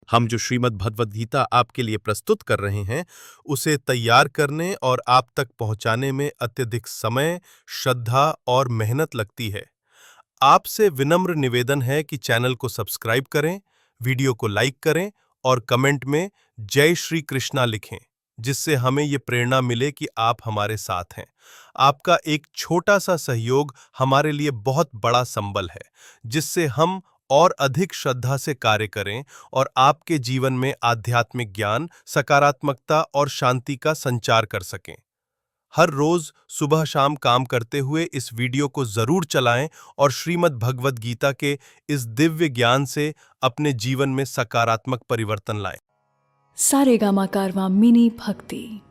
हम जो श्रीमद् भगवद गीता आपके लिए प्रस्तुत कर रहे हैं, उसे तैयार करने और आप तक पहुंचाने में अत्यधिक समय, श्रद्धा और मेहनत लगती है। आपसे विनम्र निवेदन है कि चैनल को सब्सक्राइब करें, वीडियो को लाइक करें और कमेंट में जय श्री कृष्णा लिखें, जिससे हमें ये प्रेरणा मिले कि आप हमारे साथ हैं। आपका एक छोटा सा सहयोग हमारे लिए बहुत बड़ा संबल है, जिससे हम और अधिक श्रद्धा से कार्य करें और आपके जीवन में आध्यात्मिक ज्ञान, सकारात्मकता और शांति का संचार कर सकें। हर रोज सुबह शाम काम करते हुए इस वीडियो को जरूर चलाएं और श्रीमद् भगवद गीता के इस दिव्य ज्ञान से अपने जीवन में सकारात्मक परिवर्तन लाएं। सारेगामा कारवा मिनी भक्ति।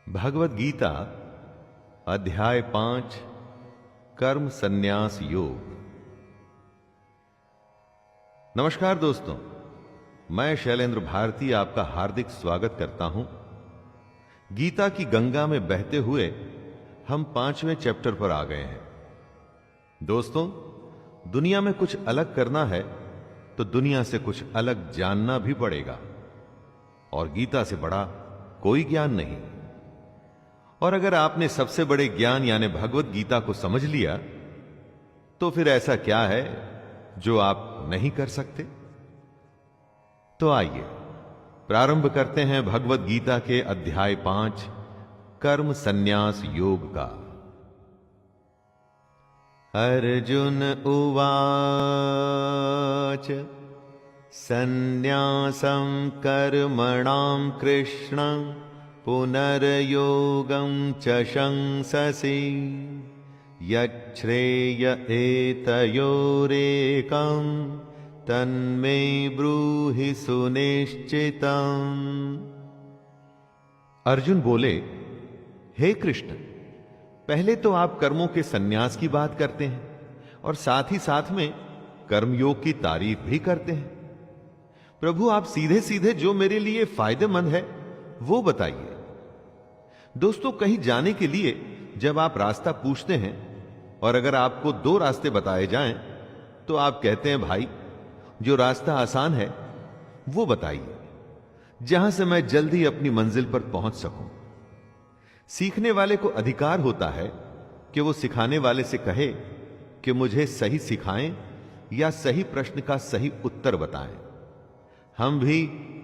भगवद गीता अध्याय 5 कर्म संन्यास योग। नमस्कार दोस्तों, मैं शैलेंद्र भारती आपका हार्दिक स्वागत करता हूं। गीता की गंगा में बहते हुए हम 5वें चैप्टर पर आ गए हैं। दोस्तों, दुनिया में कुछ अलग करना है तो दुनिया से कुछ अलग जानना भी पड़ेगा, और गीता से बड़ा कोई ज्ञान नहीं। और अगर आपने सबसे बड़े ज्ञान यानी भगवद गीता को समझ लिया, तो फिर ऐसा क्या है जो आप नहीं कर सकते? तो आइए प्रारंभ करते हैं भगवद गीता के अध्याय 5 कर्म संन्यास योग का। अर्जुन उवाच संन्यासं कर्मणां कृष्ण पुनर्योगं च शंससि यच्छ्रेय एतयोरेकं तन्मे ब्रूहि सुनिश्चितम्। अर्जुन बोले, हे कृष्ण, पहले तो आप कर्मों के संन्यास की बात करते हैं और साथ ही साथ में कर्मयोग की तारीफ भी करते हैं। प्रभु, आप सीधे सीधे जो मेरे लिए फायदेमंद है वो बताइए। दोस्तों, कहीं जाने के लिए जब आप रास्ता पूछते हैं और अगर आपको 2 रास्ते बताए जाएं, तो आप कहते हैं, भाई जो रास्ता आसान है वो बताइए, जहां से मैं जल्दी अपनी मंजिल पर पहुंच सकूं। सीखने वाले को अधिकार होता है कि वो सिखाने वाले से कहे कि मुझे सही सिखाएं या सही प्रश्न का सही उत्तर बताएं। हम भी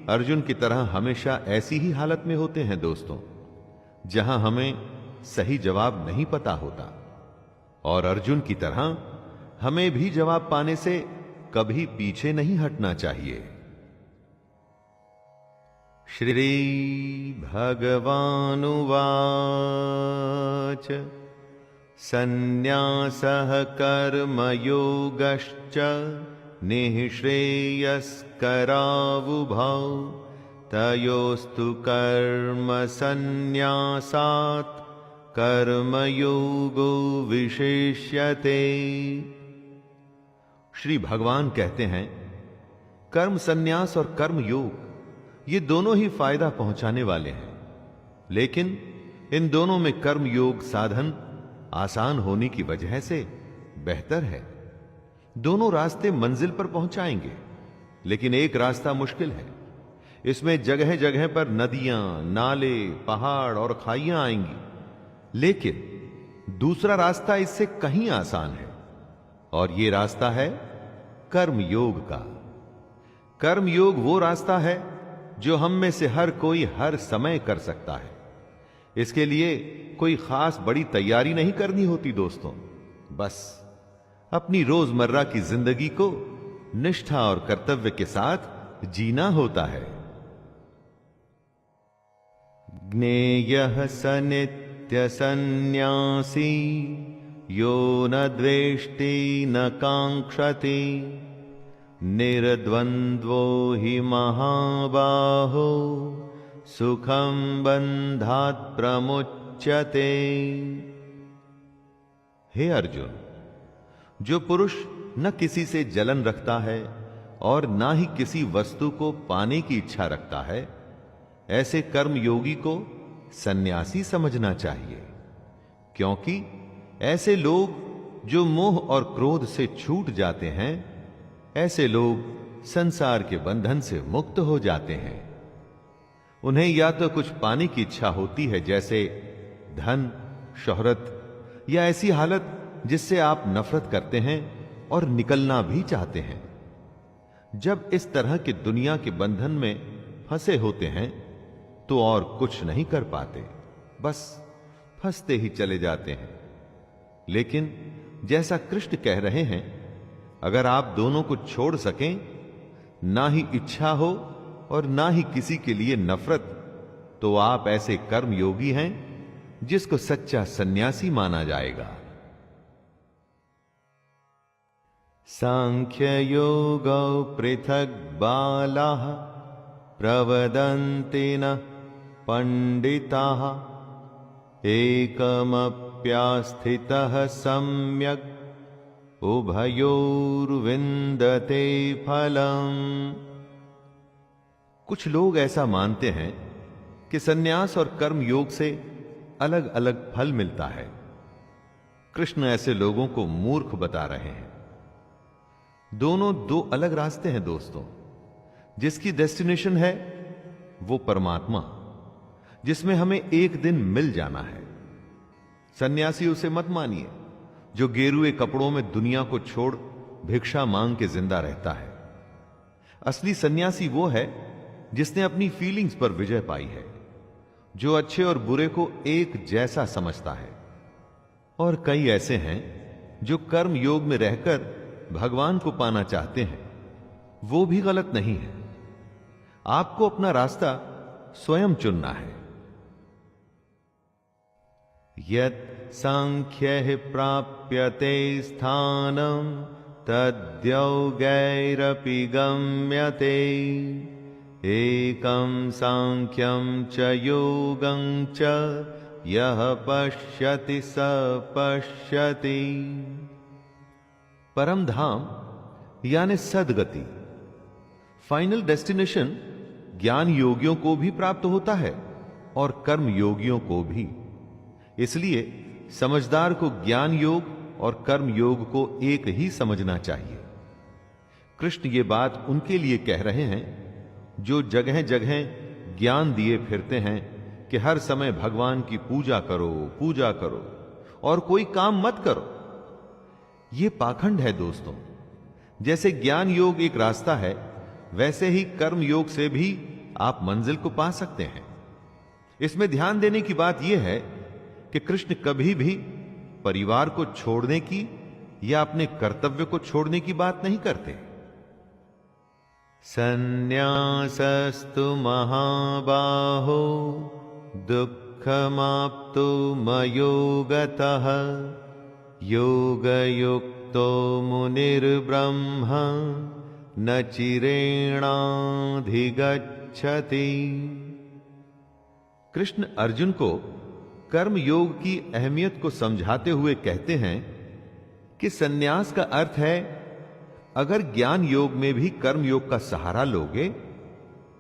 अर्जुन की तरह हमेशा ऐसी ही हालत में होते हैं दोस्तों, जहां हमें सही जवाब नहीं पता होता, और अर्जुन की तरह हमें भी जवाब पाने से कभी पीछे नहीं हटना चाहिए। श्री भगवानुवाच संन्यासः कर्मयोगश्च निःश्रेयस्करावुभौ तयोस्तु कर्म संन्यासात् कर्मयोगो विशिष्यते। श्री भगवान कहते हैं, कर्म संन्यास और कर्म योग ये दोनों ही फायदा पहुंचाने वाले हैं, लेकिन इन दोनों में कर्म योग साधन आसान होने की वजह से बेहतर है। दोनों रास्ते मंजिल पर पहुंचाएंगे, लेकिन एक रास्ता मुश्किल है। इसमें जगह जगह पर नदियां, नाले, पहाड़ और खाइयां आएंगी, लेकिन दूसरा रास्ता इससे कहीं आसान है, और ये रास्ता है कर्म योग का। कर्म योग वो रास्ता है जो हम में से हर कोई हर समय कर सकता है। इसके लिए कोई खास बड़ी तैयारी नहीं करनी होती दोस्तों, बस अपनी रोजमर्रा की जिंदगी को निष्ठा और कर्तव्य के साथ जीना होता है। ज्ञेयः स नित्य सन्न्यासी यो न द्वेष्टि न कांक्षति निर्द्वंद्वो हि महाबाहो सुखं बंधात् प्रमुच्यते। हे अर्जुन, जो पुरुष न किसी से जलन रखता है और ना ही किसी वस्तु को पाने की इच्छा रखता है, ऐसे कर्म योगी को सन्यासी समझना चाहिए, क्योंकि ऐसे लोग जो मोह और क्रोध से छूट जाते हैं, ऐसे लोग संसार के बंधन से मुक्त हो जाते हैं। उन्हें या तो कुछ पाने की इच्छा होती है, जैसे धन, शोहरत, या ऐसी हालत जिससे आप नफरत करते हैं और निकलना भी चाहते हैं। जब इस तरह के दुनिया के बंधन में फंसे होते हैं तो और कुछ नहीं कर पाते, बस फंसते ही चले जाते हैं। लेकिन जैसा कृष्ण कह रहे हैं, अगर आप दोनों को छोड़ सकें, ना ही इच्छा हो और ना ही किसी के लिए नफरत, तो आप ऐसे कर्म योगी हैं जिसको सच्चा सन्यासी माना जाएगा। सांख्य योगौ पृथक बालाः प्रवदन्ति न पंडिताः एकमप्यास्थितः सम्यक् उभयोर्विन्दते फलम्। कुछ लोग ऐसा मानते हैं कि सन्यास और कर्म योग से अलग अलग फल मिलता है। कृष्ण ऐसे लोगों को मूर्ख बता रहे हैं। दोनों दो अलग रास्ते हैं दोस्तों। जिसकी डेस्टिनेशन है वो परमात्मा, जिसमें हमें एक दिन मिल जाना है। सन्यासी उसे मत मानिए जो गेरुए कपड़ों में दुनिया को छोड़ भिक्षा मांग के जिंदा रहता है। असली सन्यासी वो है जिसने अपनी फीलिंग्स पर विजय पाई है, जो अच्छे और बुरे को एक जैसा समझता है। और कई ऐसे हैं जो कर्म योग में रहकर भगवान को पाना चाहते हैं। वो भी गलत नहीं है। आपको अपना रास्ता स्वयं चुनना है। यत् सांख्यैः प्राप्यते स्थानं तद्योगैरपि गम्यते एकं सांख्यं च योगं च यः पश्यति स पश्यति। परम धाम यानी सदगति, फाइनल डेस्टिनेशन, ज्ञान योगियों को भी प्राप्त होता है और कर्म योगियों को भी। इसलिए समझदार को ज्ञान योग और कर्म योग को एक ही समझना चाहिए। कृष्ण ये बात उनके लिए कह रहे हैं जो जगह जगह ज्ञान दिए फिरते हैं कि हर समय भगवान की पूजा करो, पूजा करो और कोई काम मत करो। ये पाखंड है दोस्तों। जैसे ज्ञान योग एक रास्ता है, वैसे ही कर्म योग से भी आप मंजिल को पा सकते हैं। इसमें ध्यान देने की बात यह है कि कृष्ण कभी भी परिवार को छोड़ने की या अपने कर्तव्य को छोड़ने की बात नहीं करते। संन्यासस्तु महाबाहो दुःखमाप्तु मयोगतः योगयुक्तो मुनिर्ब्रह्म न चिरेणाधिगच्छति। कृष्ण अर्जुन को कर्म योग की अहमियत को समझाते हुए कहते हैं कि सन्यास का अर्थ है, अगर ज्ञान योग में भी कर्म योग का सहारा लोगे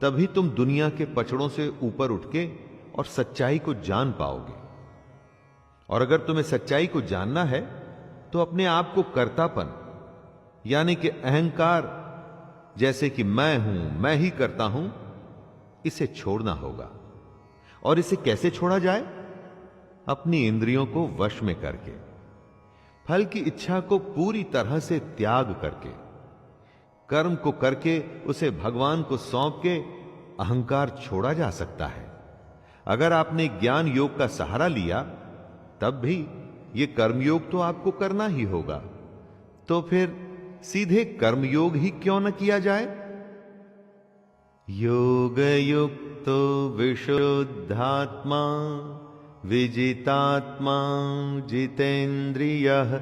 तभी तुम दुनिया के पचड़ों से ऊपर उठ के और सच्चाई को जान पाओगे। और अगर तुम्हें सच्चाई को जानना है तो अपने आप को कर्तापन यानी कि अहंकार, जैसे कि मैं हूं, मैं ही करता हूं, इसे छोड़ना होगा। और इसे कैसे छोड़ा जाए? अपनी इंद्रियों को वश में करके, फल की इच्छा को पूरी तरह से त्याग करके, कर्म को करके उसे भगवान को सौंप के अहंकार छोड़ा जा सकता है। अगर आपने ज्ञान योग का सहारा लिया तब भी ये कर्मयोग तो आपको करना ही होगा। तो फिर सीधे कर्मयोग ही क्यों न किया जाए? योग युक्तो विशुद्धात्मा विजितात्मा जितेन्द्रियः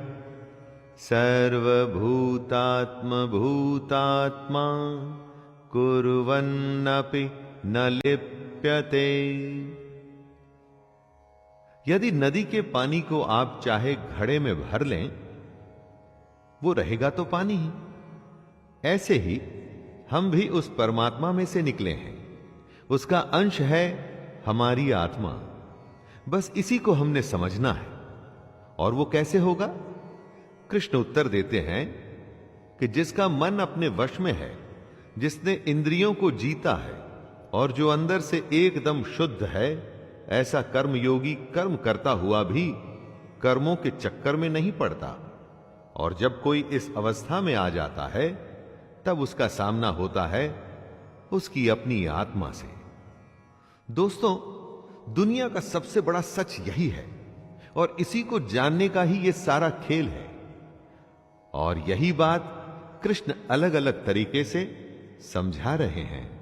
सर्वभूतात्मभूतात्मा कुर्वन्नपि न लिप्यते। यदि नदी के पानी को आप चाहे घड़े में भर लें, वो रहेगा तो पानी ही। ऐसे ही हम भी उस परमात्मा में से निकले हैं, उसका अंश है हमारी आत्मा। बस इसी को हमने समझना है। और वो कैसे होगा? कृष्ण उत्तर देते हैं कि जिसका मन अपने वश में है, जिसने इंद्रियों को जीता है और जो अंदर से एकदम शुद्ध है, ऐसा कर्मयोगी कर्म करता हुआ भी कर्मों के चक्कर में नहीं पड़ता। और जब कोई इस अवस्था में आ जाता है, तब उसका सामना होता है उसकी अपनी आत्मा से। दोस्तों, दुनिया का सबसे बड़ा सच यही है और इसी को जानने का ही यह सारा खेल है। और यही बात कृष्ण अलग अलग तरीके से समझा रहे हैं।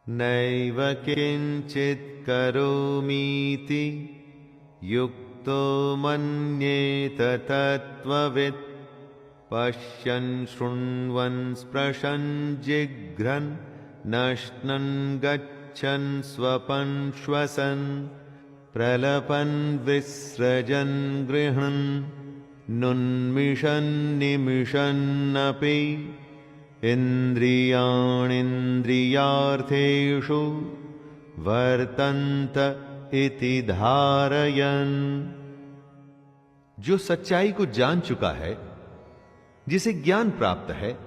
नैव किंचित करोमीति युक्तो मन्येत तत्त्ववित् पश्यन् शृण्वन् स्पृशन् जिघ्रन् नश्नन् गच्छन् स्वपन् श्वसन् प्रलपन् विसृजन् गृह्णन् नुन्मिषन् निमिषन्नपि इन्द्रियाणीन्द्रियार्थेषु वर्तन्त इति धारयन्। जो सच्चाई को जान चुका है, जिसे ज्ञान प्राप्त है,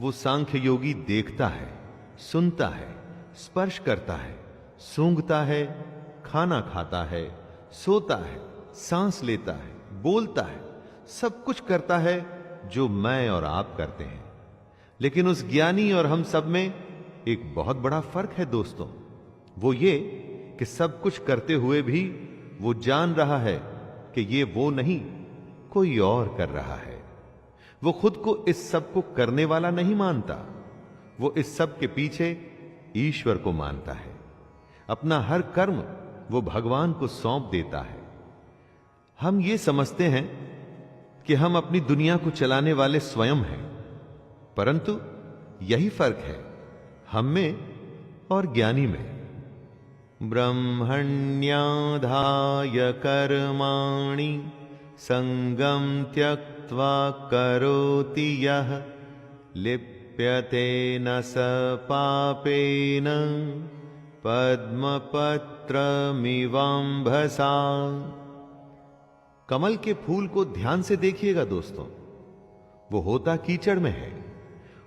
वो सांख्य योगी देखता है, सुनता है, स्पर्श करता है, सूंघता है, खाना खाता है, सोता है, सांस लेता है, बोलता है, सब कुछ करता है जो मैं और आप करते हैं। लेकिन उस ज्ञानी और हम सब में एक बहुत बड़ा फर्क है दोस्तों। वो ये कि सब कुछ करते हुए भी वो जान रहा है कि ये वो नहीं, कोई और कर रहा है। वो खुद को इस सब को करने वाला नहीं मानता, वो इस सब के पीछे ईश्वर को मानता है। अपना हर कर्म वो भगवान को सौंप देता है। हम ये समझते हैं कि हम अपनी दुनिया को चलाने वाले स्वयं हैं, परंतु यही फर्क है हम में और ज्ञानी में। ब्रह्मण्याधाय कर्माणि संगम त्यक्त्वा करोति यः लिप्यते न स पापेन पद्मपत्रमिवाम्भसा। कमल के फूल को ध्यान से देखिएगा दोस्तों। वो होता कीचड़ में है,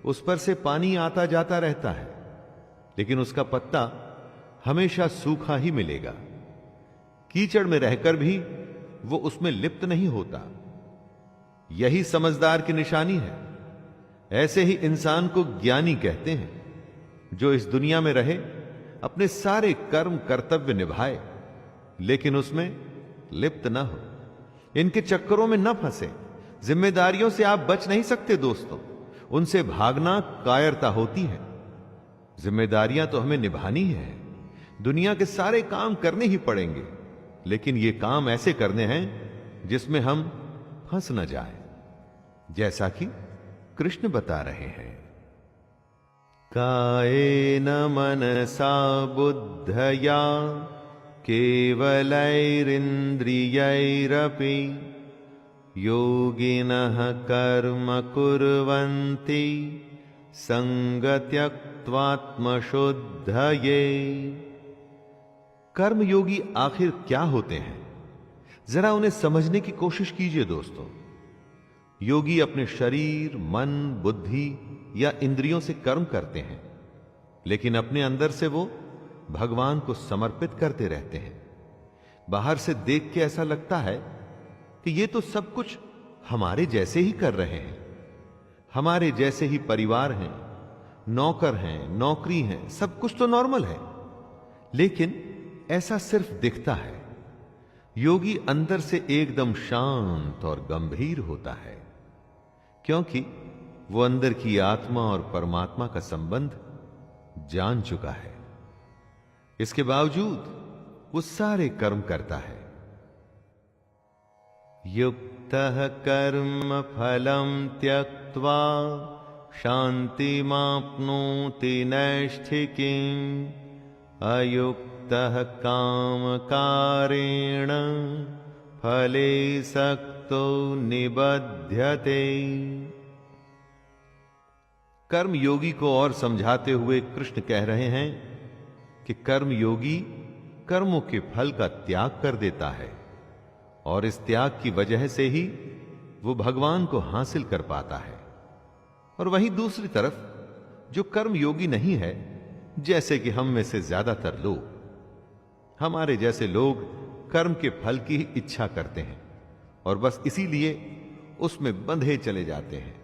उस पर से पानी आता जाता रहता है, लेकिन उसका पत्ता हमेशा सूखा ही मिलेगा। कीचड़ में रहकर भी वो उसमें लिप्त नहीं होता। यही समझदार की निशानी है। ऐसे ही इंसान को ज्ञानी कहते हैं, जो इस दुनिया में रहे, अपने सारे कर्म कर्तव्य निभाए, लेकिन उसमें लिप्त न हो, इनके चक्करों में न फंसे। जिम्मेदारियों से आप बच नहीं सकते दोस्तों, उनसे भागना कायरता होती है। जिम्मेदारियां तो हमें निभानी है, दुनिया के सारे काम करने ही पड़ेंगे, लेकिन ये काम ऐसे करने हैं जिसमें हम फंस न जाएं, जैसा कि कृष्ण बता रहे हैं। कायेन मनसा बुद्धया केवलैरिन्द्रियैरपि योगिनः कर्म कुर्वन्ति संगत्यक्त्वात्मशुद्धये। कर्मयोगी आखिर क्या होते हैं, जरा उन्हें समझने की कोशिश कीजिए दोस्तों। योगी अपने शरीर, मन, बुद्धि या इंद्रियों से कर्म करते हैं, लेकिन अपने अंदर से वो भगवान को समर्पित करते रहते हैं। बाहर से देख के ऐसा लगता है कि ये तो सब कुछ हमारे जैसे ही कर रहे हैं, हमारे जैसे ही परिवार हैं, नौकर हैं, नौकरी हैं, सब कुछ तो नॉर्मल है। लेकिन ऐसा सिर्फ दिखता है। योगी अंदर से एकदम शांत और गंभीर होता है, क्योंकि वो अंदर की आत्मा और परमात्मा का संबंध जान चुका है। इसके बावजूद वो सारे कर्म करता है। युक्तः कर्म फलं त्यक्त्वा शान्तिमाप्नोति नैष्ठिकीम् अयुक्तः कामकारेण फले सक्तो निबध्यते। कर्म योगी को और समझाते हुए कृष्ण कह रहे हैं कि कर्म योगी कर्मों के फल का त्याग कर देता है और इस त्याग की वजह से ही वो भगवान को हासिल कर पाता है। और वहीं दूसरी तरफ जो कर्म योगी नहीं है, जैसे कि हम में से ज्यादातर लोग, हमारे जैसे लोग कर्म के फल की ही इच्छा करते हैं और बस इसीलिए उसमें बंधे चले जाते हैं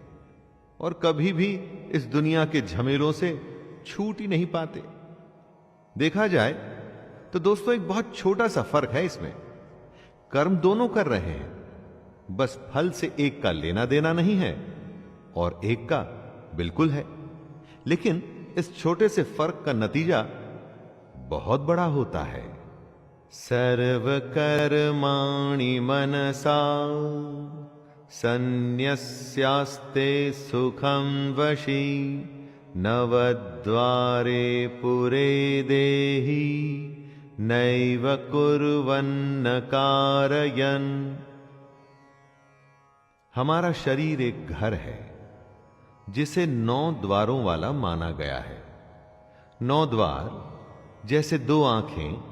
और कभी भी इस दुनिया के झमेलों से छूट ही नहीं पाते। देखा जाए तो दोस्तों, एक बहुत छोटा सा फर्क है इसमें। कर्म दोनों कर रहे हैं, बस फल से एक का लेना देना नहीं है और एक का बिल्कुल है। लेकिन इस छोटे से फर्क का नतीजा बहुत बड़ा होता है। सर्व कर्माणि मनसा सन्न्यस्यास्ते सुखं वशी नवद्वारे पुरे देहि नैव कुर्वन्न कारयन्। हमारा शरीर एक घर है जिसे 9 द्वारों वाला माना गया है। 9 द्वार जैसे 2 आंखें,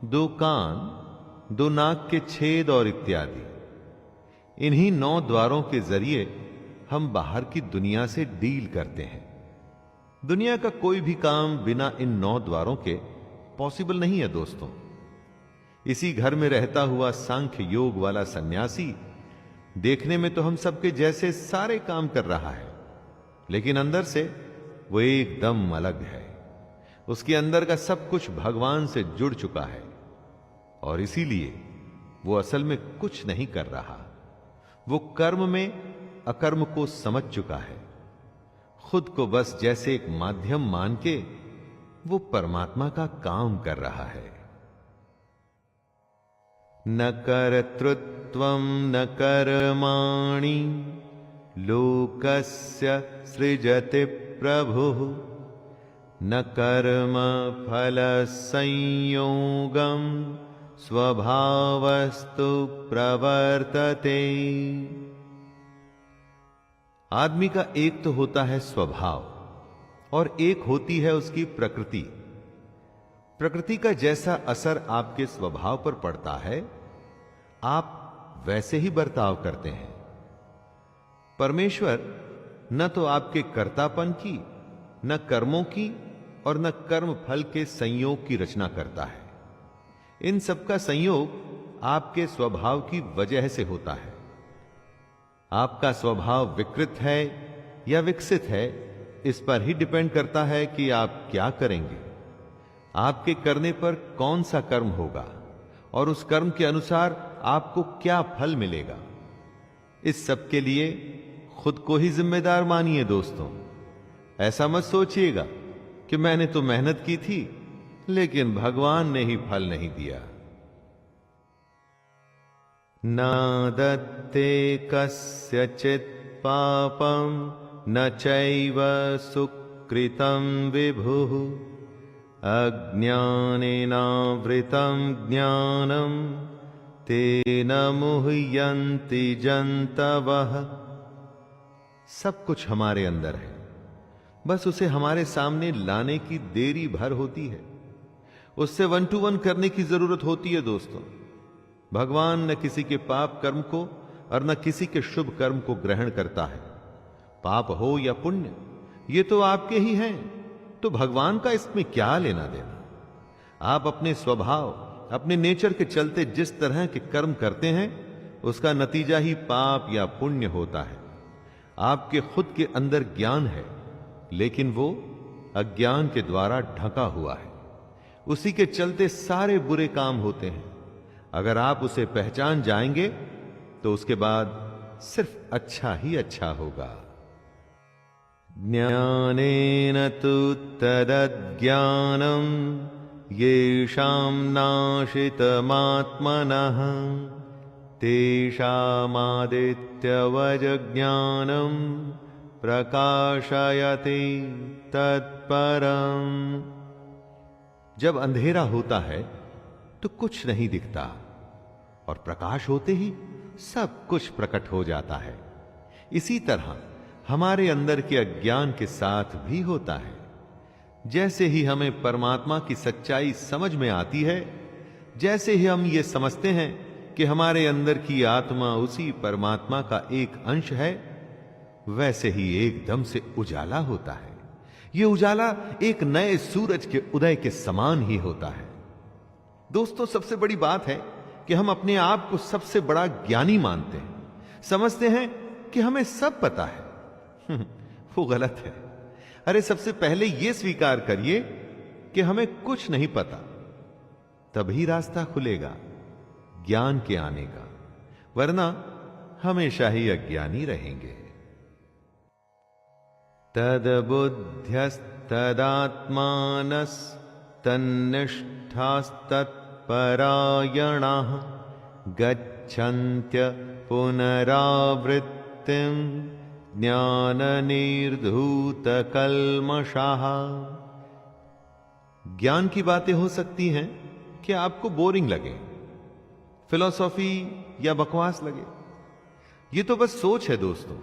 2 कान, 2 नाक के छेद और इत्यादि। इन्हीं 9 द्वारों के जरिए हम बाहर की दुनिया से डील करते हैं। दुनिया का कोई भी काम बिना इन 9 द्वारों के पॉसिबल नहीं है दोस्तों। इसी घर में रहता हुआ सांख्य योग वाला सन्यासी देखने में तो हम सबके जैसे सारे काम कर रहा है, लेकिन अंदर से वो एकदम अलग है। उसके अंदर का सब कुछ भगवान से जुड़ चुका है और इसीलिए वो असल में कुछ नहीं कर रहा। वो कर्म में अकर्म को समझ चुका है। खुद को बस जैसे एक माध्यम मान के वो परमात्मा का काम कर रहा है। न कर्तृत्वं न कर्माणि लोकस्य सृजति प्रभुः न कर्म फल संयोगम स्वभावस्तु प्रवर्तते। आदमी का एक तो होता है स्वभाव और एक होती है उसकी प्रकृति। प्रकृति का जैसा असर आपके स्वभाव पर पड़ता है, आप वैसे ही बर्ताव करते हैं। परमेश्वर न तो आपके कर्तापन की, न कर्मों की और न कर्म फल के संयोग की रचना करता है। इन सबका संयोग आपके स्वभाव की वजह से होता है। आपका स्वभाव विकृत है या विकसित है, इस पर ही डिपेंड करता है कि आप क्या करेंगे। आपके करने पर कौन सा कर्म होगा और उस कर्म के अनुसार आपको क्या फल मिलेगा। इस सब के लिए खुद को ही जिम्मेदार मानिए दोस्तों। ऐसा मत सोचिएगा कि मैंने तो मेहनत की थी लेकिन भगवान ने ही फल नहीं दिया। न दत्ते कस्यचित् पापं न चैव सुकृतं विभुः अज्ञानेनावृतं ज्ञानं तेन मुह्यन्ति जन्तवः। सब कुछ हमारे अंदर है, बस उसे हमारे सामने लाने की देरी भर होती है। उससे 1 to 1 करने की जरूरत होती है दोस्तों। भगवान न किसी के पाप कर्म को और न किसी के शुभ कर्म को ग्रहण करता है। पाप हो या पुण्य, ये तो आपके ही हैं, तो भगवान का इसमें क्या लेना देना। आप अपने स्वभाव, अपने नेचर के चलते जिस तरह के कर्म करते हैं, उसका नतीजा ही पाप या पुण्य होता है। आपके खुद के अंदर ज्ञान है, लेकिन वो अज्ञान के द्वारा ढका हुआ है। उसी के चलते सारे बुरे काम होते हैं। अगर आप उसे पहचान जाएंगे तो उसके बाद सिर्फ अच्छा ही अच्छा होगा। ज्ञानेन तु तदज्ञानं येषां नाशितमात्मनः तेषामादित्यवज्ञानं प्रकाशयति तत्परम्। जब अंधेरा होता है तो कुछ नहीं दिखता और प्रकाश होते ही सब कुछ प्रकट हो जाता है। इसी तरह हमारे अंदर के अज्ञान के साथ भी होता है। जैसे ही हमें परमात्मा की सच्चाई समझ में आती है, जैसे ही हम ये समझते हैं कि हमारे अंदर की आत्मा उसी परमात्मा का एक अंश है, वैसे ही एकदम से उजाला होता है। यह उजाला एक नए सूरज के उदय के समान ही होता है। दोस्तों, सबसे बड़ी बात है कि हम अपने आप को सबसे बड़ा ज्ञानी मानते हैं, समझते हैं कि हमें सब पता है। वो गलत है। अरे, सबसे पहले यह स्वीकार करिए कि हमें कुछ नहीं पता, तभी रास्ता खुलेगा ज्ञान के आने का, वरना हमेशा ही अज्ञानी रहेंगे। तद्बुद्ध्यस्तदात्मानस् तन्निष्ठास्तत्परायणाः गच्छन्त्य पुनरावृत्तिं ज्ञाननिर्धूतकल्मषाः। ज्ञान की बातें हो सकती हैं कि आपको बोरिंग लगे, फिलॉसफी या बकवास लगे। ये तो बस सोच है दोस्तों।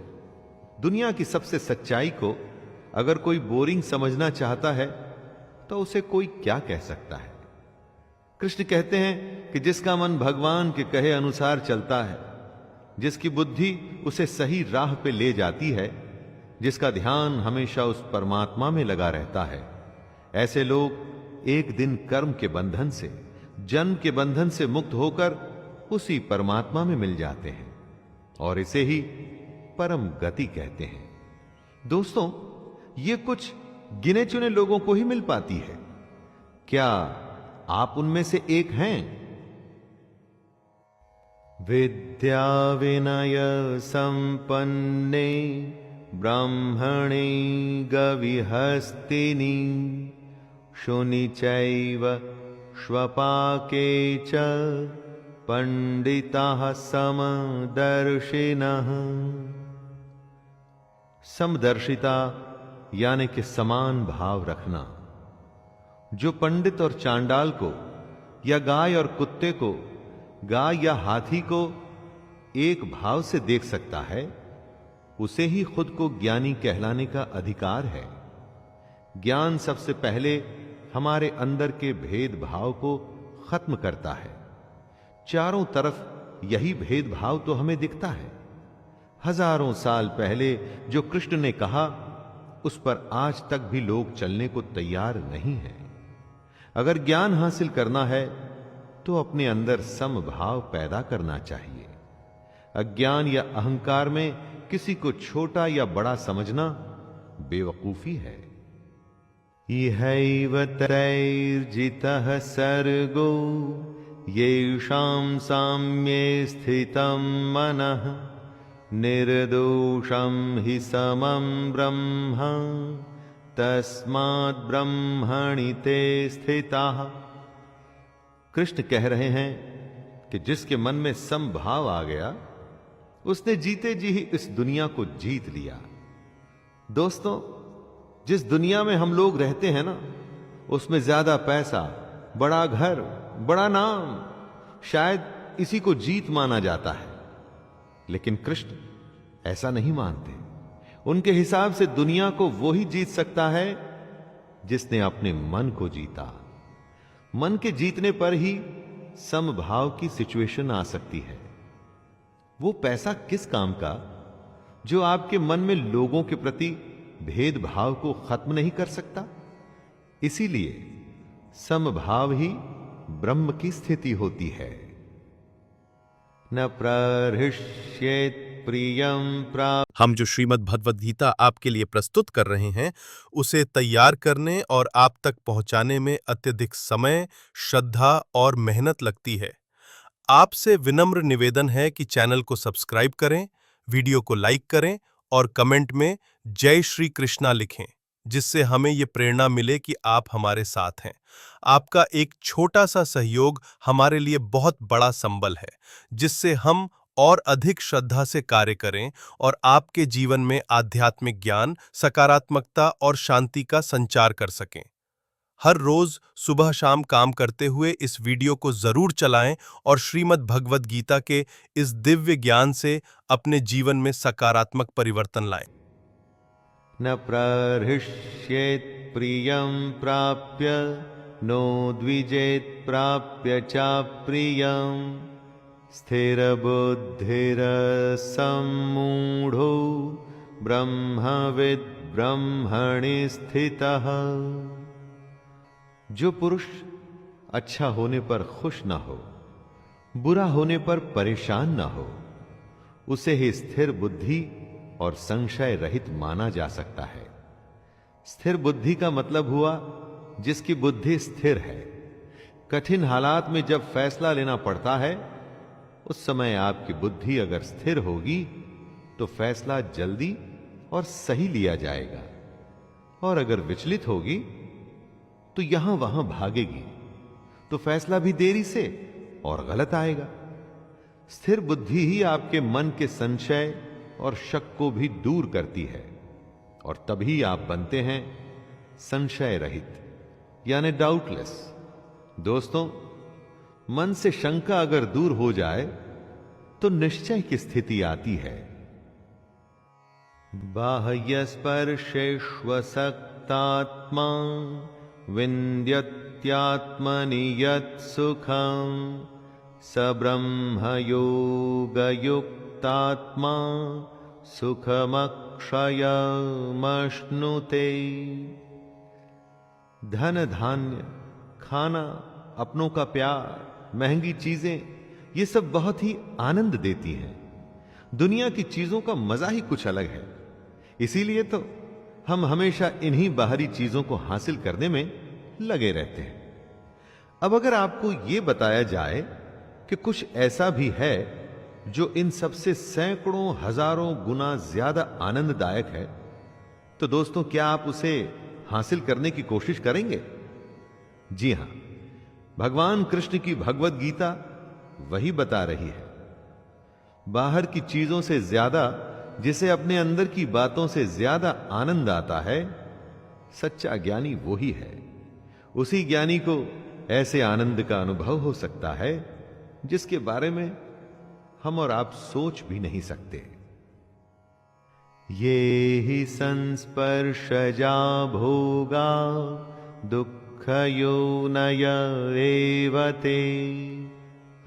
दुनिया की सबसे सच्चाई को अगर कोई बोरिंग समझना चाहता है तो उसे कोई क्या कह सकता है। कृष्ण कहते हैं कि जिसका मन भगवान के कहे अनुसार चलता है, जिसकी बुद्धि उसे सही राह पे ले जाती है, जिसका ध्यान हमेशा उस परमात्मा में लगा रहता है, ऐसे लोग एक दिन कर्म के बंधन से, जन्म के बंधन से मुक्त होकर उसी परमात्मा में मिल जाते हैं और इसे ही परम गति कहते हैं। दोस्तों, ये कुछ गिने चुने लोगों को ही मिल पाती है। क्या आप उनमें से एक हैं? विद्या विनय संपन्ने ब्राह्मणे गविहस्तिनि शुनि चैव श्वपाके च पंडिताः समदर्शिनः। समदर्शिता यानी कि समान भाव रखना। जो पंडित और चांडाल को, या गाय और कुत्ते को, गाय या हाथी को एक भाव से देख सकता है, उसे ही खुद को ज्ञानी कहलाने का अधिकार है। ज्ञान सबसे पहले हमारे अंदर के भेदभाव को खत्म करता है। चारों तरफ यही भेदभाव तो हमें दिखता है। हजारों साल पहले जो कृष्ण ने कहा, उस पर आज तक भी लोग चलने को तैयार नहीं हैं। अगर ज्ञान हासिल करना है तो अपने अंदर समभाव पैदा करना चाहिए। अज्ञान या अहंकार में किसी को छोटा या बड़ा समझना बेवकूफी है। इहैव तैर्जितः सर्गो येषां साम्ये स्थितं मनः निर्दोषं हि समं ब्रह्म तस्माद् ब्रह्मणि ते स्थिताः। कृष्ण कह रहे हैं कि जिसके मन में समभाव आ गया, उसने जीते जी ही इस दुनिया को जीत लिया। दोस्तों, जिस दुनिया में हम लोग रहते हैं ना, उसमें ज्यादा पैसा, बड़ा घर, बड़ा नाम, शायद इसी को जीत माना जाता है। लेकिन कृष्ण ऐसा नहीं मानते। उनके हिसाब से दुनिया को वो ही जीत सकता है जिसने अपने मन को जीता। मन के जीतने पर ही समभाव की सिचुएशन आ सकती है। वो पैसा किस काम का जो आपके मन में लोगों के प्रति भेदभाव को खत्म नहीं कर सकता। इसीलिए समभाव ही ब्रह्म की स्थिति होती है। न प्रहृष्येत् प्रियं प्राप्त। हम जो श्रीमद् भगवद गीता आपके लिए प्रस्तुत कर रहे हैं, उसे तैयार करने और आप तक पहुंचाने में अत्यधिक समय, श्रद्धा और मेहनत लगती है। आपसे विनम्र निवेदन है कि चैनल को सब्सक्राइब करें, वीडियो को लाइक करें और कमेंट में जय श्री कृष्णा लिखें, जिससे हमें ये प्रेरणा मिले कि आप हमारे साथ हैं। आपका एक छोटा सा सहयोग हमारे लिए बहुत बड़ा संबल है, जिससे हम और अधिक श्रद्धा से कार्य करें और आपके जीवन में आध्यात्मिक ज्ञान, सकारात्मकता और शांति का संचार कर सकें। हर रोज सुबह शाम काम करते हुए इस वीडियो को जरूर चलाएं और श्रीमद् भगवद गीता के इस दिव्य ज्ञान से अपने जीवन में सकारात्मक परिवर्तन लाएं। न प्रहृष्येत् प्रियं प्राप्य नो द्विजेत् प्राप्य च प्रियं स्थिरबुद्धिरसम्मूढो ब्रह्मविद् ब्रह्मणि स्थितः। जो पुरुष अच्छा होने पर खुश न हो, बुरा होने पर परेशान न हो, उसे ही स्थिर बुद्धि और संशय रहित माना जा सकता है। स्थिर बुद्धि का मतलब हुआ जिसकी बुद्धि स्थिर है। कठिन हालात में जब फैसला लेना पड़ता है, उस समय आपकी बुद्धि अगर स्थिर होगी तो फैसला जल्दी और सही लिया जाएगा, और अगर विचलित होगी तो यहां वहां भागेगी तो फैसला भी देरी से और गलत आएगा। स्थिर बुद्धि ही आपके मन के संशय और शक को भी दूर करती है, और तभी आप बनते हैं संशय रहित, यानी डाउटलेस। दोस्तों, मन से शंका अगर दूर हो जाए तो निश्चय की स्थिति आती है। बाह्यस्पर्शेष्वसक्तात्मा विन्द्यत्यात्मनि यत् सुखं स ब्रह्मयोगयुक्तात्मा सुखमक्षयमश्नुते। धन धान्य, खाना, अपनों का प्यार, महंगी चीजें, ये सब बहुत ही आनंद देती हैं। दुनिया की चीजों का मजा ही कुछ अलग है। इसीलिए तो हम हमेशा इन्हीं बाहरी चीजों को हासिल करने में लगे रहते हैं। अब अगर आपको यह बताया जाए कि कुछ ऐसा भी है जो इन सबसे सैकड़ों हजारों गुना ज्यादा आनंददायक है, तो दोस्तों क्या आप उसे हासिल करने की कोशिश करेंगे? जी हां, भगवान कृष्ण की भगवत गीता वही बता रही है। बाहर की चीजों से ज्यादा, जिसे अपने अंदर की बातों से ज्यादा आनंद आता है, सच्चा ज्ञानी वही है। उसी ज्ञानी को ऐसे आनंद का अनुभव हो सकता है जिसके बारे में हम और आप सोच भी नहीं सकते। ये ही संस्पर्शजा भोगा दुःखयोनय एव ते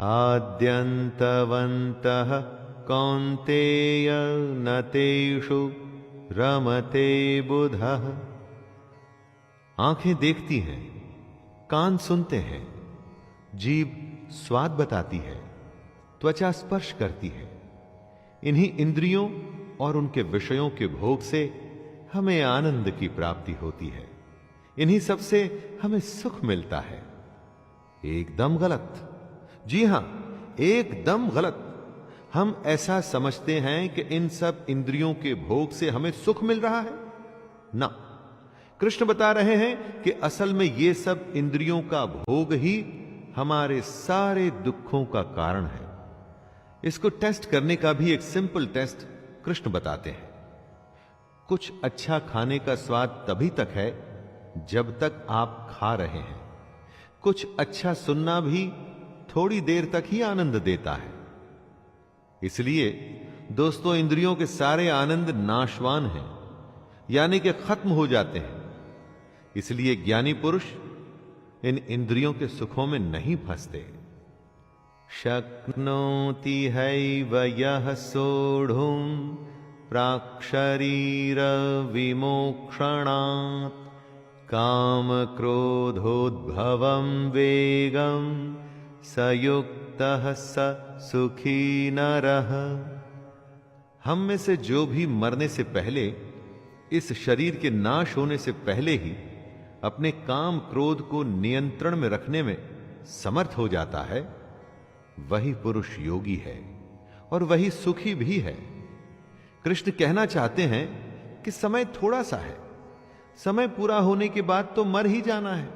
आद्यन्तवन्तः कौन्तेय न तेषु रमते बुधः। आंखें देखती हैं, कान सुनते हैं, जीभ स्वाद बताती है, त्वचा स्पर्श करती है। इन्हीं इंद्रियों और उनके विषयों के भोग से हमें आनंद की प्राप्ति होती है। इन्हीं सब से हमें सुख मिलता है। एकदम गलत, जी हां, एकदम गलत। हम ऐसा समझते हैं कि इन सब इंद्रियों के भोग से हमें सुख मिल रहा है। ना, कृष्ण बता रहे हैं कि असल में ये सब इंद्रियों का भोग ही हमारे सारे दुखों का कारण है। इसको टेस्ट करने का भी एक सिंपल टेस्ट कृष्ण बताते हैं। कुछ अच्छा खाने का स्वाद तभी तक है जब तक आप खा रहे हैं। कुछ अच्छा सुनना भी थोड़ी देर तक ही आनंद देता है। इसलिए दोस्तों, इंद्रियों के सारे आनंद नाशवान हैं, यानी कि खत्म हो जाते हैं। इसलिए ज्ञानी पुरुष इन इंद्रियों के सुखों में नहीं फंसते। शक्नोति हैव यः सोढुं प्राक्शरीर विमोक्षणात् काम क्रोधोद्भवं वेगं सयुक्तः स सुखी नरः। हम में से जो भी मरने से पहले, इस शरीर के नाश होने से पहले ही अपने काम क्रोध को नियंत्रण में रखने में समर्थ हो जाता है, वही पुरुष योगी है और वही सुखी भी है। कृष्ण कहना चाहते हैं कि समय थोड़ा सा है। समय पूरा होने के बाद तो मर ही जाना है।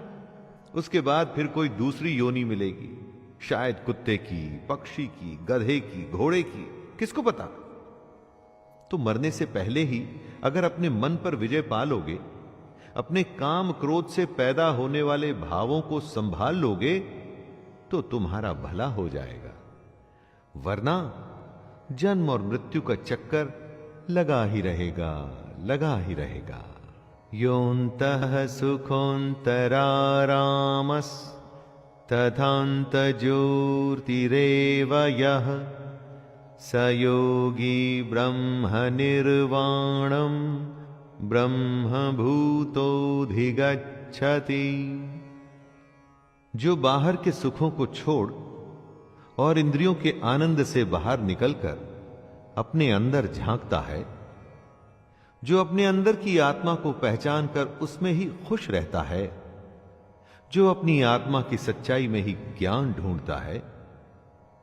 उसके बाद फिर कोई दूसरी योनि मिलेगी, शायद कुत्ते की, पक्षी की, गधे की, घोड़े की, किसको पता। तो मरने से पहले ही अगर अपने मन पर विजय पा लोगे, अपने काम क्रोध से पैदा होने वाले भावों को संभाल लोगे, तो तुम्हारा भला हो जाएगा। वरना जन्म और मृत्यु का चक्कर लगा ही रहेगा, लगा ही रहेगा। योऽन्तः सुखोऽन्तरारामस् तथान्तज्योतिरेव यः स योगी ब्रह्मनिर्वाणं ब्रह्मभूतोऽधिगच्छति। जो बाहर के सुखों को छोड़ और इंद्रियों के आनंद से बाहर निकलकर अपने अंदर झांकता है, जो अपने अंदर की आत्मा को पहचान कर उसमें ही खुश रहता है, जो अपनी आत्मा की सच्चाई में ही ज्ञान ढूंढता है,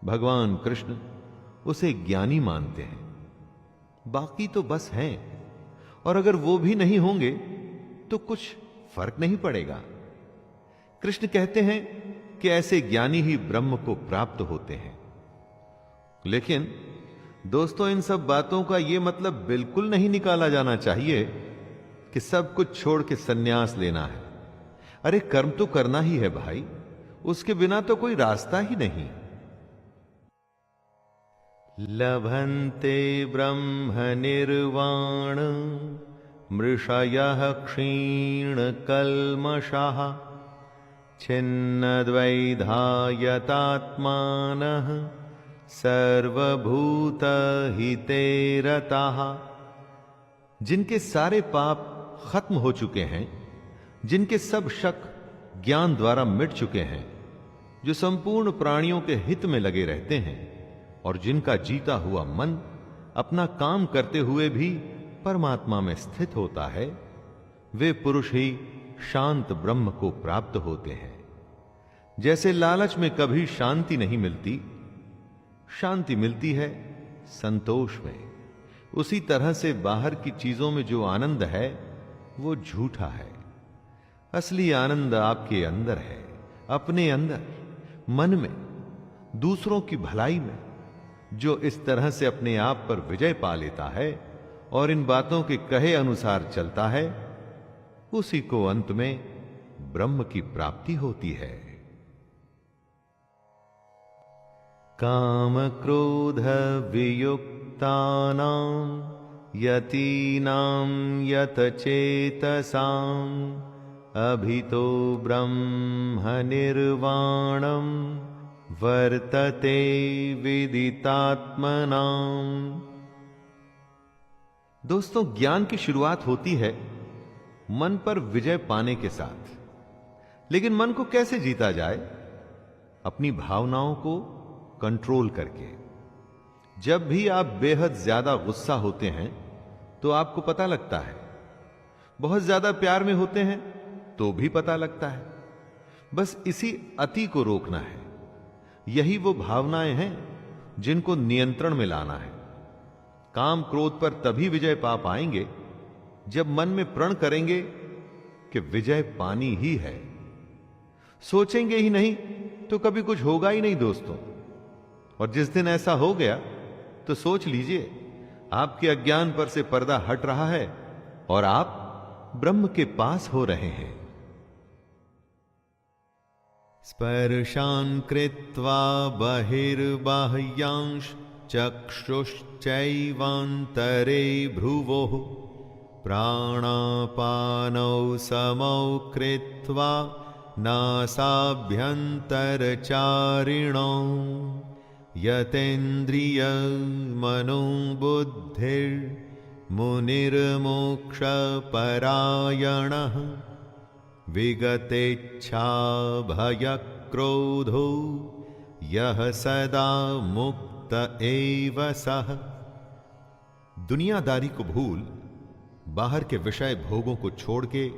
भगवान कृष्ण उसे ज्ञानी मानते हैं। बाकी तो बस हैं, और अगर वो भी नहीं होंगे तो कुछ फर्क नहीं पड़ेगा। कृष्ण कहते हैं कि ऐसे ज्ञानी ही ब्रह्म को प्राप्त होते हैं। लेकिन दोस्तों, इन सब बातों का यह मतलब बिल्कुल नहीं निकाला जाना चाहिए कि सब कुछ छोड़ के सन्यास लेना है। अरे कर्म तो करना ही है भाई, उसके बिना तो कोई रास्ता ही नहीं। लभन्ते ब्रह्म निर्वाण मृषयः क्षीणकल्मषः छिन्नद्वैधायतात्मानः सर्वभूतहिते रताः। जिनके सारे पाप खत्म हो चुके हैं, जिनके सब शक ज्ञान द्वारा मिट चुके हैं, जो संपूर्ण प्राणियों के हित में लगे रहते हैं, और जिनका जीता हुआ मन अपना काम करते हुए भी परमात्मा में स्थित होता है, वे पुरुष ही शांत ब्रह्म को प्राप्त होते हैं। जैसे लालच में कभी शांति नहीं मिलती, शांति मिलती है संतोष में, उसी तरह से बाहर की चीजों में जो आनंद है वो झूठा है। असली आनंद आपके अंदर है, अपने अंदर, मन में, दूसरों की भलाई में। जो इस तरह से अपने आप पर विजय पा लेता है और इन बातों के कहे अनुसार चलता है, उसी को अंत में ब्रह्म की प्राप्ति होती है। काम क्रोध वियुक्तानां यतीनां यतचेतसां अभितो ब्रह्म निर्वाणं वर्तते विदितात्मनां। दोस्तों, ज्ञान की शुरुआत होती है मन पर विजय पाने के साथ। लेकिन मन को कैसे जीता जाए? अपनी भावनाओं को कंट्रोल करके। जब भी आप बेहद ज्यादा गुस्सा होते हैं तो आपको पता लगता है, बहुत ज्यादा प्यार में होते हैं तो भी पता लगता है। बस इसी अति को रोकना है। यही वो भावनाएं हैं जिनको नियंत्रण में लाना है। काम क्रोध पर तभी विजय पा पाएंगे जब मन में प्रण करेंगे कि विजय पानी ही है। सोचेंगे ही नहीं तो कभी कुछ होगा ही नहीं दोस्तों। और जिस दिन ऐसा हो गया तो सोच लीजिए, आपके अज्ञान पर से पर्दा हट रहा है और आप ब्रह्म के पास हो रहे हैं। स्पर्शान् कृत्वा बहिर्बाह्यांश चक्षुश्चैवान्तरे भ्रुवोः प्राणापानौ समौ कृत्वा नासाभ्यन्तरचारिणौ यतेन्द्रियमनोबुद्धिर्मुनिर्मोक्षपरायणः विगतेच्छा भयक्रोधो यह सदा मुक्त एव सः। दुनियादारी को भूल बाहर के विषय भोगों को छोड़ के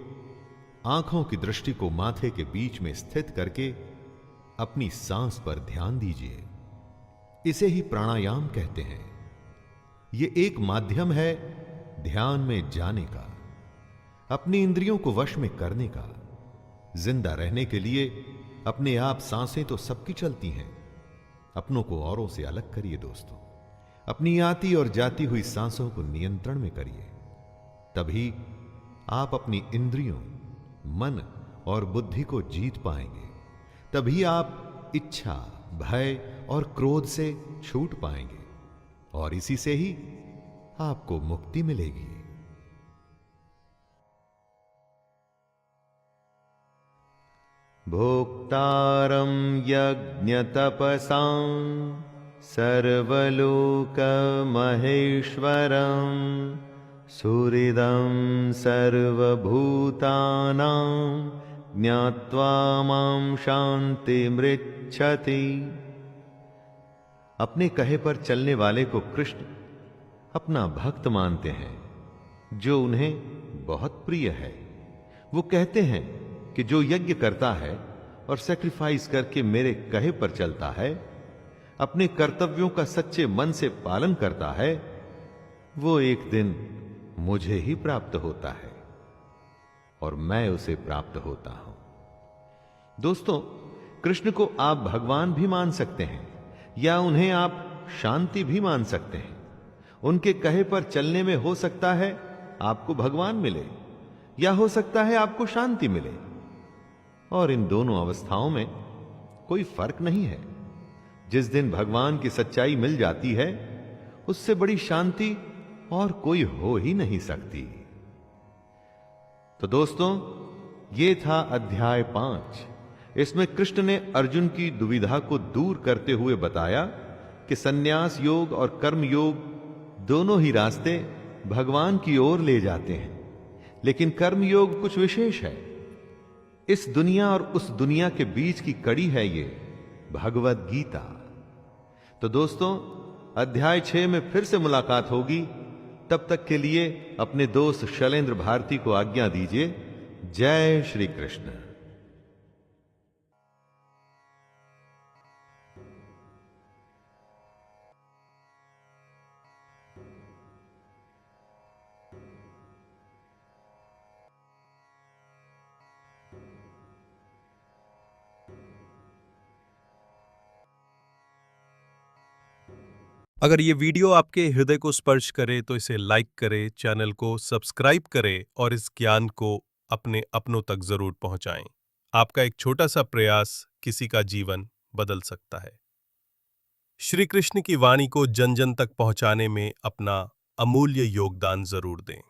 आंखों की दृष्टि को माथे के बीच में स्थित करके अपनी सांस पर ध्यान दीजिए। इसे ही प्राणायाम कहते हैं। यह एक माध्यम है ध्यान में जाने का, अपनी इंद्रियों को वश में करने का। जिंदा रहने के लिए अपने आप सांसें तो सबकी चलती हैं। अपनों को औरों से अलग करिए दोस्तों। अपनी आती और जाती हुई सांसों को नियंत्रण में करिए। तभी आप अपनी इंद्रियों, मन और बुद्धि को जीत पाएंगे। तभी आप इच्छा, भय और क्रोध से छूट पाएंगे और इसी से ही आपको मुक्ति मिलेगी। भोक्तारं यज्ञतपसां सर्वलोकमहेश्वरं सुहृदं सर्वभूतानां ज्ञात्वा मां शान्तिमृच्छति। अपने कहे पर चलने वाले को कृष्ण अपना भक्त मानते हैं, जो उन्हें बहुत प्रिय है। वो कहते हैं कि जो यज्ञ करता है और सैक्रिफाइस करके मेरे कहे पर चलता है, अपने कर्तव्यों का सच्चे मन से पालन करता है, वो एक दिन मुझे ही प्राप्त होता है और मैं उसे प्राप्त होता हूं। दोस्तों, कृष्ण को आप भगवान भी मान सकते हैं या उन्हें आप शांति भी मान सकते हैं। उनके कहे पर चलने में हो सकता है आपको भगवान मिले या हो सकता है आपको शांति मिले, और इन दोनों अवस्थाओं में कोई फर्क नहीं है। जिस दिन भगवान की सच्चाई मिल जाती है, उससे बड़ी शांति और कोई हो ही नहीं सकती। तो दोस्तों, ये था अध्याय 5। इसमें कृष्ण ने अर्जुन की दुविधा को दूर करते हुए बताया कि सन्यास योग और कर्म योग दोनों ही रास्ते भगवान की ओर ले जाते हैं, लेकिन कर्म योग कुछ विशेष है। इस दुनिया और उस दुनिया के बीच की कड़ी है ये भगवत गीता। तो दोस्तों, अध्याय 6 में फिर से मुलाकात होगी। तब तक के लिए अपने दोस्त शैलेंद्र भारती को आज्ञा दीजिए। जय श्री कृष्ण। अगर ये वीडियो आपके हृदय को स्पर्श करे तो इसे लाइक करें, चैनल को सब्सक्राइब करें और इस ज्ञान को अपने अपनों तक जरूर पहुंचाएं। आपका एक छोटा सा प्रयास किसी का जीवन बदल सकता है। श्री कृष्ण की वाणी को जन जन तक पहुंचाने में अपना अमूल्य योगदान जरूर दें।